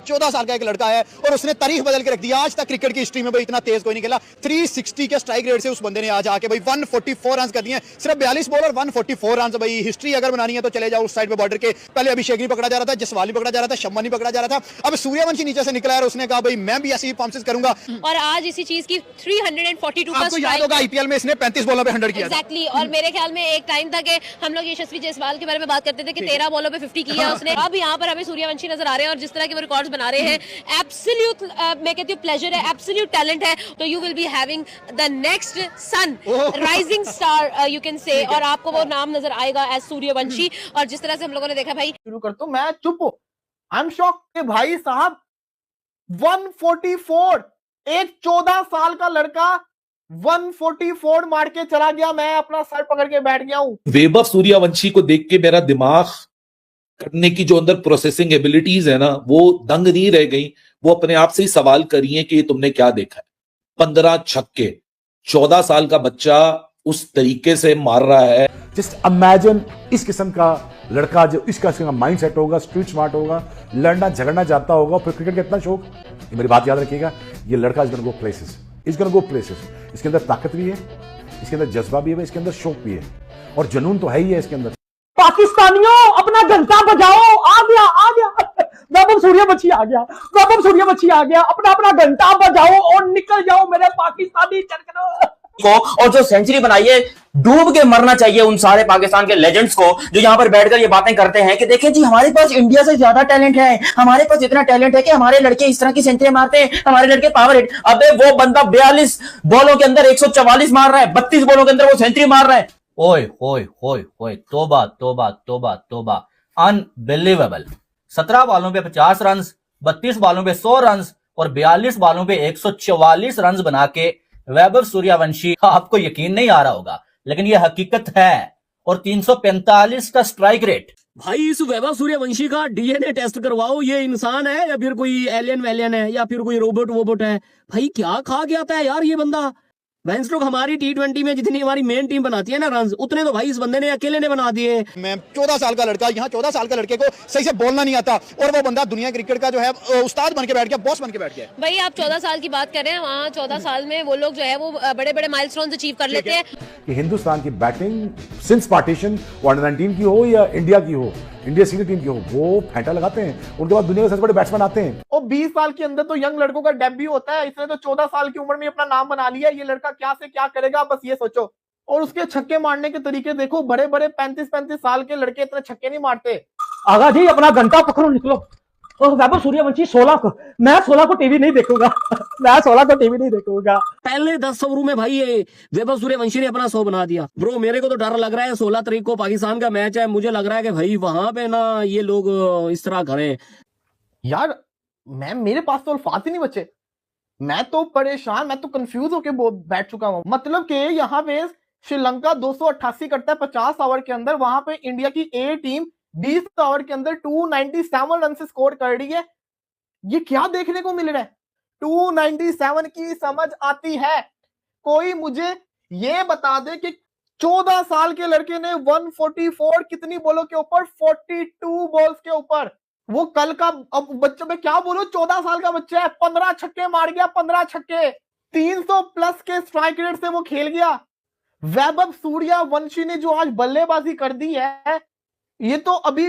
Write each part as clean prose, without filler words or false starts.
14 साल का एक लड़का है और उसने तारीख बदल के रख दिया। आज तक क्रिकेट की हिस्ट्री में भाई इतना तेज कोई नहीं खेला। 360 के स्ट्राइक रेट से उस बंदे ने आज आके भाई 144 रन कर दिए। सिर्फ 42 बॉल और 144 रन। भाई हिस्ट्री अगर बनानी है तो चले जाओ उस साइड पे बॉर्डर के। पहले अभिषेक नहीं पकड़ा जा रहा था, जसवाल नहीं पकड़ा जा रहा था, शम्मा नहीं पकड़ा जा रहा था, अब सूर्यवंशी नीचे से निकला है और उसने कहा भाई मैं भी ऐसी परफॉर्मेंस करूंगा। और आज इसी चीज की 342 का आपको याद होगा आईपीएल में इसने 35 बॉलों पे 100 किया एग्जैक्टली। और मेरे ख्याल में एक टाइम था कि हम लोग यशस्वी जायसवाल के बारे में बात करते थे कि 13 बॉलों पे 50 किया उसने। अब यहाँ पर हमें सूर्यवंशी नजर आ रहे हैं और जिस तरह के वो रिकॉर्ड्स बना रहे हैं, एब्सोल्यूट मैं कहती हूँ प्लेजर है, एब्सोल्यूट टैलेंट है। तो you will be having the next sun rising star you can say, और आपको वो नाम नजर आएगा एज सूर्यवंशी। और जिस तरह से हम लोगों ने देखा भाई, शुरू करता हूं, मैं चुप हूं। आई एम शॉक कि भाई साहब 144, एक 14 साल का लड़का 144 मार के चला गया। मैं अपना सर पकड़ के बैठ गया हूं। वैभव सूर्यवंशी को देख के मेरा दिमाग करने की जो अंदर प्रोसेसिंग एबिलिटीज है ना, वो दंग नहीं रह गई। वो अपने आप से ही सवाल करिए कि तुमने क्या देखा है। 15 छक्के, 14 साल का बच्चा उस तरीके से मार रहा है। जस्ट इमेजिन इस किस्म का लड़का जो इस किस्म का माइंड सेट होगा, स्ट्रीट स्मार्ट होगा, लड़ना झगड़ना चाहता होगा, फिर क्रिकेट का इतना शौक। ये मेरी बात याद रखिएगा, ये लड़का is gonna go places, is gonna go places. इसके अंदर ताकत भी है, इसके अंदर जज्बा भी है, इसके अंदर शौक भी है और जुनून तो है ही है इसके अंदर। पाकिस्तानियों अपना घंटा बजाओ, आ गया वैभव सूर्यवंशी आ गया, वैभव सूर्यवंशी आ गया। अपना अपना घंटा बजाओ और निकल जाओ मेरे पाकिस्तानी चरखड़ों को। और जो सेंचुरी बनाई है, डूब के मरना चाहिए उन सारे पाकिस्तान के लेजेंड्स को जो यहाँ पर बैठकर ये बातें करते हैं कि देखें जी हमारे पास इंडिया से ज्यादा टैलेंट है, हमारे पास इतना टैलेंट है कि हमारे लड़के इस तरह की सेंचुरी मारते हैं, हमारे लड़के पावर हिट। अबे वो बंदा 42 बॉलों के अंदर 144 मार रहा है, 32 बॉलों के अंदर वो सेंचुरी मार रहा है। ओए ओए ओए ओए, तोबा तोबा तोबा तोबा, अनबिलीवेबल। 17 बॉलों पे 50 रन, 32 बॉलों पे 100 रन और 42 बॉलों पे 144 रन बना के वैभव सूर्यवंशी, आपको यकीन नहीं आ रहा होगा लेकिन ये हकीकत है। और 345 का स्ट्राइक रेट। भाई इस वैभव सूर्यवंशी का डीएनए टेस्ट करवाओ, ये इंसान है या फिर कोई एलियन वेलियन है या फिर कोई रोबोट वोबोट है। भाई क्या खा गया था यार ये बंदा। वेंस लोग हमारी T20 में जितनी हमारी मेन टीम बनाती है ना रन, उतने तो भाई इस बंदे ने अकेले ने बना दिए। मैं 14 साल का लड़का, यहाँ 14 साल का लड़के को सही से बोलना नहीं आता और वो बंदा दुनिया क्रिकेट का जो है उस्ताद बन के बैठ गया, बॉस बन के बैठ गया। भाई आप 14 साल की बात कर रहे हैं, वहाँ 14 साल में वो लोग जो है वो बड़े बड़े माइलस्टोन्स अचीव कर लेते हैं। कि हिंदुस्तान की बैटिंग सिंस पार्टीशन अंडर-19 की हो या इंडिया की हो, इंडिया सीनियर टीम की हो, वो फेंटा लगाते हैं। उनके बाद दुनिया के सबसे बड़े बैट्समैन आते हैं। और 20 साल के अंदर तो यंग लड़कों का डेब्यू होता है। इसने तो 14 साल की उम्र में अपना नाम बना लिया। ये लड़का क्या से क्या करेगा बस ये सोचो। और उसके छक्के मारने के तरीके देखो, बड़े बड़े 35-35 साल के लड़के इतने छक्के नहीं मारते। आगा जी अपना घंटा पकड़ो, निकलो। और वैभव सूर्यवंशी 16 को, मैं 16 को टीवी नहीं देखूंगा मैं 16 को टीवी नहीं देखूंगा। पहले 10 ओवरों में भाई ये वैभव सूर्यवंशी ने अपना 100 बना दिया। ब्रो मेरे को तो डर लग रहा है, 16 तारीख को पाकिस्तान का मैच है, मुझे लग रहा है कि भाई वहां पे ना ये लोग इस तरह करें। यार मेरे पास तो अल्फाज ही नहीं बचे। मैं तो परेशान, मैं तो कंफ्यूज होके बैठ चुका हूं। मतलब कि यहाँ पे श्रीलंका 288 करता है 50 ओवर के अंदर, वहां पे इंडिया की ए टीम 20 ओवर के अंदर 297 रन से स्कोर कर रही है। ये क्या देखने को मिल रहा है? 297 की समझ आती है? कोई मुझे ये बता दे कि 14 साल के लड़के ने 144 कितनी बॉलों के ऊपर? 42 बॉल्स के ऊपर। वो कल का, अब बच्चे में क्या बोलूं, 14 साल का बच्चा है, 15 छक्के मार गया, 15 छक्के, 300 प्लस के स्ट्राइक रेट से वो खेल गया। वैभव सूर्यवंशी ने जो आज बल्लेबाजी कर दी है, ये तो अभी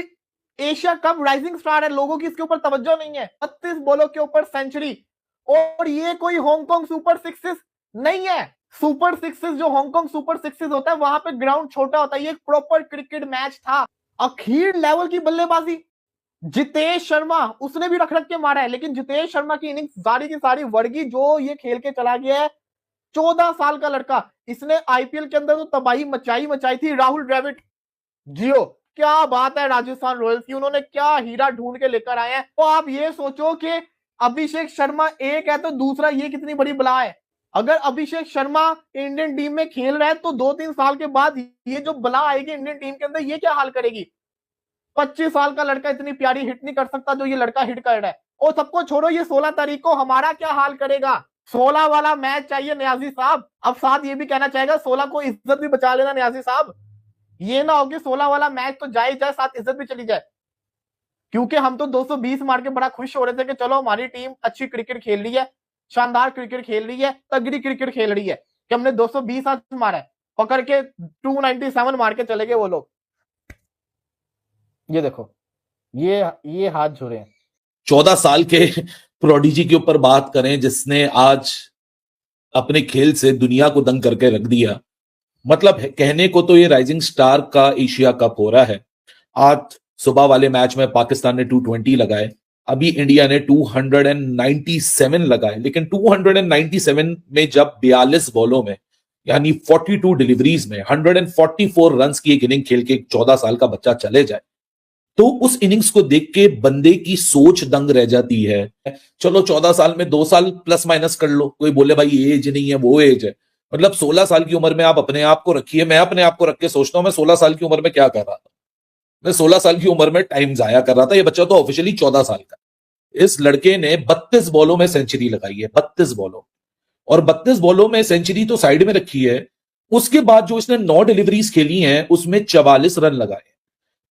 एशिया कप राइजिंग स्टार है, लोगों की इसके ऊपर तवज्जो नहीं है। 32 बॉलों के ऊपर सेंचुरी। और ये कोई हांगकांग सुपर सिक्सेस नहीं है। सुपर सिक्सेस जो हांगकांग सुपर सिक्सेस होता है वहां पे ग्राउंड छोटा होता है, ये एक प्रॉपर क्रिकेट मैच था। अखीर लेवल की बल्लेबाजी। जितेश शर्मा उसने भी रख के मारा है, लेकिन जितेश शर्मा की इनिंग्स सारी की सारी वर्गी जो ये खेल के चला गया है। 14 साल का लड़का, इसने आईपीएल के अंदर तो तबाही मचाई थी। राहुल द्रविड़, जियो, क्या बात है राजस्थान रॉयल्स की, उन्होंने क्या हीरा ढूंढ के लेकर आए हैं। तो आप ये सोचो कि अभिषेक शर्मा एक है तो दूसरा ये कितनी बड़ी बला है। अगर अभिषेक शर्मा इंडियन टीम में खेल रहा है तो 2-3 साल के बाद ये जो बला आएगी इंडियन टीम के अंदर, ये क्या हाल करेगी। 25 साल का लड़का इतनी प्यारी हिट नहीं कर सकता जो ये लड़का हिट कर रहा है। और सबको छोड़ो, ये 16 तारीख को हमारा क्या हाल करेगा। 16 वाला मैच चाहिए न्याजी साहब। अब साथ ये भी कहना चाहेगा 16 को इज्जत भी बचा लेना न्याजी साहब। ये ना हो कि 16 वाला मैच तो जाए साथ इज्जत भी चली जाए। क्योंकि हम तो 220 मार के बड़ा खुश हो रहे थे कि चलो हमारी टीम अच्छी क्रिकेट खेल रही है, शानदार क्रिकेट खेल रही है, तगड़ी क्रिकेट खेल रही है, कि हमने 220 आज मारा है, पकड़ के 297 मार के चले गए वो लोग। ये देखो, ये हाथ जोड़े हैं। 14 साल के प्रोडिजी के ऊपर बात करें जिसने आज अपने खेल से दुनिया को दंग करके रख दिया। मतलब कहने को तो ये राइजिंग स्टार का एशिया कप हो रहा है। आज सुबह वाले मैच में पाकिस्तान ने 220 लगाए, अभी इंडिया ने 297 लगाए, लेकिन 297 में जब 42 बॉलों में यानी 42 डिलीवरीज में 144 रन की एक इनिंग खेल के 14 साल का बच्चा चले जाए, तो उस इनिंग्स को देख के बंदे की सोच दंग रह जाती है। चलो 14 साल में 2 साल प्लस माइनस कर लो, कोई बोले भाई एज नहीं है, वो एज है। मतलब 16 साल की उम्र में आप अपने आप को रखिए। मैं अपने आप को रख के सोचता हूं मैं 16 साल की उम्र में क्या कर रहा था। मैं 16 साल की उम्र में टाइम जाया कर रहा था। ये बच्चा तो ऑफिशियली 14 साल का। इस लड़के ने 32 बॉलों में सेंचुरी लगाई है, 32 बॉलों, और 32 बॉलों में सेंचुरी तो साइड में रखी है, उसके बाद जो इसने 9 डिलीवरीज खेली हैं उसमें 44 रन लगाए।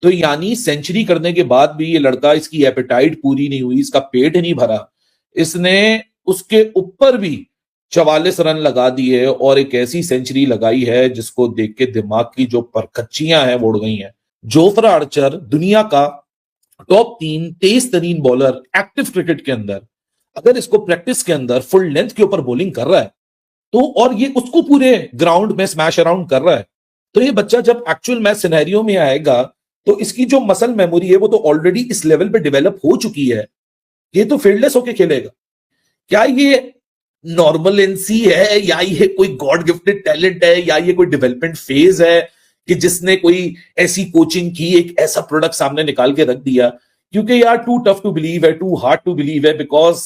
तो यानी सेंचुरी करने के बाद भी ये लड़का, इसकी एपेटाइट पूरी नहीं हुई, इसका पेट नहीं भरा, इसने उसके ऊपर भी 44 रन लगा दिए और एक ऐसी सेंचुरी लगाई है जिसको देख के दिमाग की जो परखच्चियां हैं वो उड़ गई हैं। जोफ्रा आर्चर दुनिया का टॉप 3 तेज तरीन बॉलर एक्टिव क्रिकेट के अंदर, अगर इसको प्रैक्टिस के अंदर फुल लेंथ के ऊपर बॉलिंग कर रहा है तो, और ये उसको पूरे ग्राउंड में स्मैश अराउंड कर रहा है, तो ये बच्चा जब एक्चुअल मैच सिनेरियो में आएगा तो इसकी जो मसल मेमोरी है वो तो ऑलरेडी इस लेवल पे डेवलप हो चुकी है, ये तो फील्डलेस होके खेलेगा। क्या ये नॉर्मलेंसी है या ये कोई गॉड गिफ्टेड टैलेंट है या ये कोई डेवलपमेंट फेज है कि जिसने कोई ऐसी कोचिंग की, एक ऐसा प्रोडक्ट सामने निकाल के रख दिया? क्योंकि यार टू टफ टू बिलीव है, टू हार्ड टू बिलीव है, because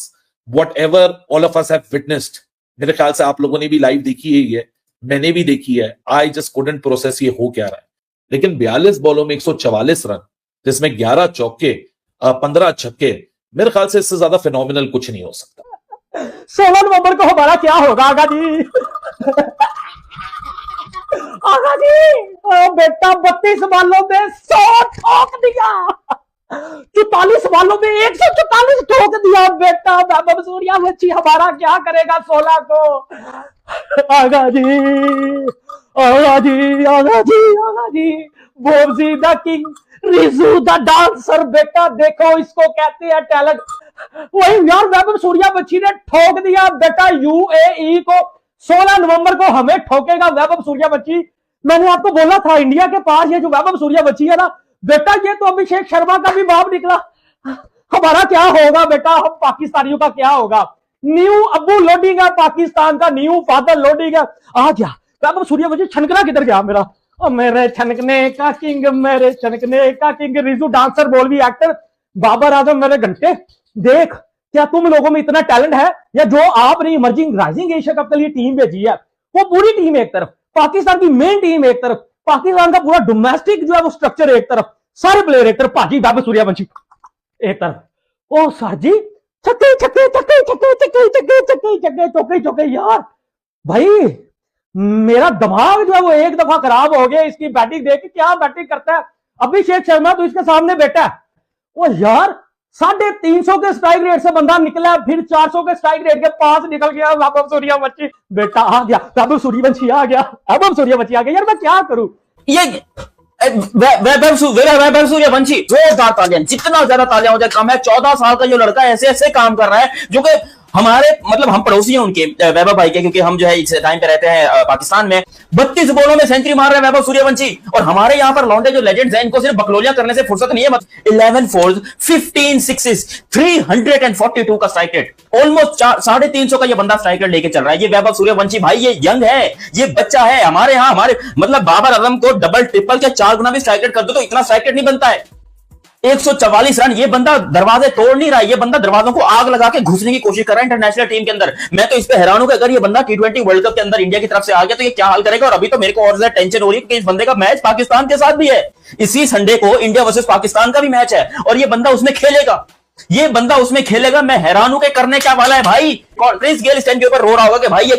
what ever all of us have witnessed, मेरे ख्याल से आप लोगों ने भी लाइव देखी है, मैंने भी देखी है, आई जस्ट कुडंट प्रोसेस ये हो क्या रहा है। लेकिन 42 बॉलों में 144 रन, जिसमें 11 चौके 15 छक्के, मेरे ख्याल से इससे ज्यादा फिनोमिनल कुछ नहीं हो सकता। 16 नवंबर को हमारा क्या होगा आगा जी? आगा जी, ओ बेटा 32 बालों में 100 ठोक दिया, 44 बालों में 144 ठोक दिया बेटा। वैभव सूर्यवंशी हमारा क्या करेगा 16 को? आगा जी, आगा जी, आगा जी, आगा जी, बोबजी the king, Riju the dancer, बेटा देखो इसको कहते हैं टैलेंट। वही यार वैभव सूर्यवंशी ने ठोक दिया बेटा यूएई को। 16 नवंबर को हमें ठोकेगा वैभव सूर्यवंशी। मैंने आपको बोला था इंडिया के पास ये जो वैभव सूर्यवंशी है ना बेटा, ये तो अभिषेक शर्मा का भी बाप निकला। हमारा क्या होगा बेटा, हम पाकिस्तानियों का क्या होगा? न्यू अबू लोडिंग है पाकिस्तान का, न्यू फादर लोडिंग है। आ गया वैभव सूर्यवंशी। छनकना किधर गया मेरा? मेरे छनकने का किंग, मेरे छनकने का किंग, रिजू डांसर, बोलवी एक्टर, बाबर आजम मेरे घंटे। देख क्या तुम लोगों में इतना टैलेंट है, या जो आपने इमर्जिंग राइजिंग एशिया कप के लिए टीम भेजी है वो पूरी टीम एक तरफ, पाकिस्तान की मेन टीम एक तरफ, पाकिस्तान का पूरा डोमेस्टिक जो है वो स्ट्रक्चर एक तरफ, सारे प्लेयर एक तरफ, भाजी वैभव सूर्यवंशी एक तरफ। ओ सर जी, छक्के छक्के छक्के छक्के छक्के छक्के छक्के छक्के चौके चौके। यार भाई मेरा दिमाग जो है वो एक दफा खराब हो गया इसकी बैटिंग देख के। क्या बैटिंग करता है अभिषेक शर्मा, तो इसके सामने बैठा है। ओ यार 350 के स्ट्राइक रेट से बंदा निकला, फिर 400 के स्ट्राइक रेट के पास निकल गया वैभव सूर्यवंशी। बेटा आ गया वैभव सूर्यवंशी, आ गया वैभव सूर्यवंशी, आ गया। यार मैं क्या करूं? ये वैभव सूर्यवंशी, जोरदार तालियां, जितना ज्यादा तालियां हो जाए कम है। 14 साल का जो लड़का ऐसे ऐसे काम कर रहा है जो कि हमारे मतलब हम पड़ोसी हैं उनके, वैभव भाई के, क्योंकि हम जो है इस टाइम पे रहते हैं पाकिस्तान में। 32 बॉलों में सेंचुरी मार रहे हैं वैभव सूर्यवंशी। और हमारे यहाँ पर लौंडे जो लेजेंड्स हैं इनको सिर्फ बकलोलियां करने से फुर्सत नहीं है। 11 फोर्स, 15 सिक्सेस, 342 का स्ट्राइक रेट, ऑलमोस्ट 350 का ये बंदा स्ट्राइक रेट लेके चल रहा है। ये वैभव सूर्यवंशी भाई, ये यंग है, ये बच्चा है। हमारे यहाँ हमारे मतलब बाबर आजम को डबल ट्रिपल के 4 गुना भी स्ट्राइक रेट कर दो तो इतना स्ट्राइक रेट नहीं बनता है। 144 रन, ये बंदा दरवाजे तोड़ नहीं रहा है, ये बंदा दरवाजों को आग लगा के घुसने की कोशिश कर रहा है इंटरनेशनल टीम के अंदर। मैं तो इस पे हैरान हूं कि अगर ये बंदा T20 वर्ल्ड कप के अंदर इंडिया की तरफ से आ गया तो ये क्या हाल करेगा। और अभी तो मेरे को और ज्यादा टेंशन हो रही है कि इस बंदे का मैच पाकिस्तान के साथ भी है। इसी संडे को इंडिया वर्सेस पाकिस्तान का भी मैच है और ये बंदा उसमें खेलेगा, ये बंदा उसमें खेलेगा। मैं हैरान हूं कि करने क्या वाला है भाई। क्रिस गेल स्टैंड के ऊपर रो रहा होगा कि भाई ये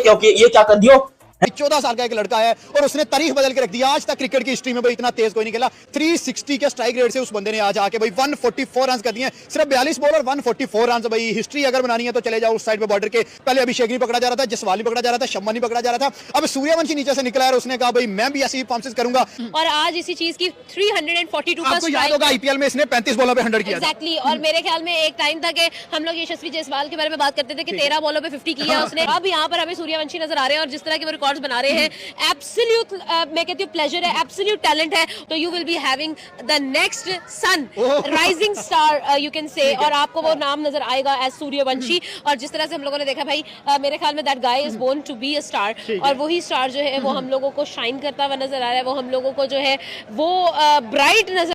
क्या कर दियो 14 साल का एक लड़का है और उसने तारीख बदल के रख दिया। आज तक क्रिकेट की हिस्ट्री में भाई इतना तेज कोई नहीं खेला। 360 के स्ट्राइक रेट से उस बंदे ने आज आके भाई 144 रन कर दिए। सिर्फ 42 बॉल और 144 रन। भाई हिस्ट्री अगर बनानी है तो चले जाओ उस साइड पे बॉर्डर के। पहले अभिषेक नहीं पकड़ा जा रहा था, जसवाल नहीं पकड़ा जा रहा था, शम्मा नहीं पकड़ा जा रहा था, अब सूर्यवंशी नीचे से निकला है और उसने कहा भाई मैं भी ऐसी परफॉर्मेंस करूंगा। और आज इसी चीज की 342 का आपको याद होगा आईपीएल में इसने 35 बॉलों पे 100 किया था। एग्जैक्टली। और मेरे ख्याल में एक टाइम था कि हम लोग यशस्वी जायसवाल के बारे में बात करते थे कि 13 बॉलों पे 50 किया उसने। अब यहाँ पर हमें सूर्यवंशी नजर आ रहे हैं और जिस तरह के वो रिकॉर्ड्स बना रहे हैं, एब्सोल्यूट मैं कहती हूँ प्लेजर है, एब्सोल्यूट टैलेंट है। तो you will be having the next sun rising star you can say, और आपको वो नाम नजर आएगा एज सूर्यवंशी। और जिस तरह से हम लोगों ने देखा भाई, मेरे ख्याल में that guy is born to be a star, और वही स्टार जो है वो हम लोगों को शाइन करता हुआ नजर आ रहा है, वो हम लोगों को जो है वो ब्राइट नजर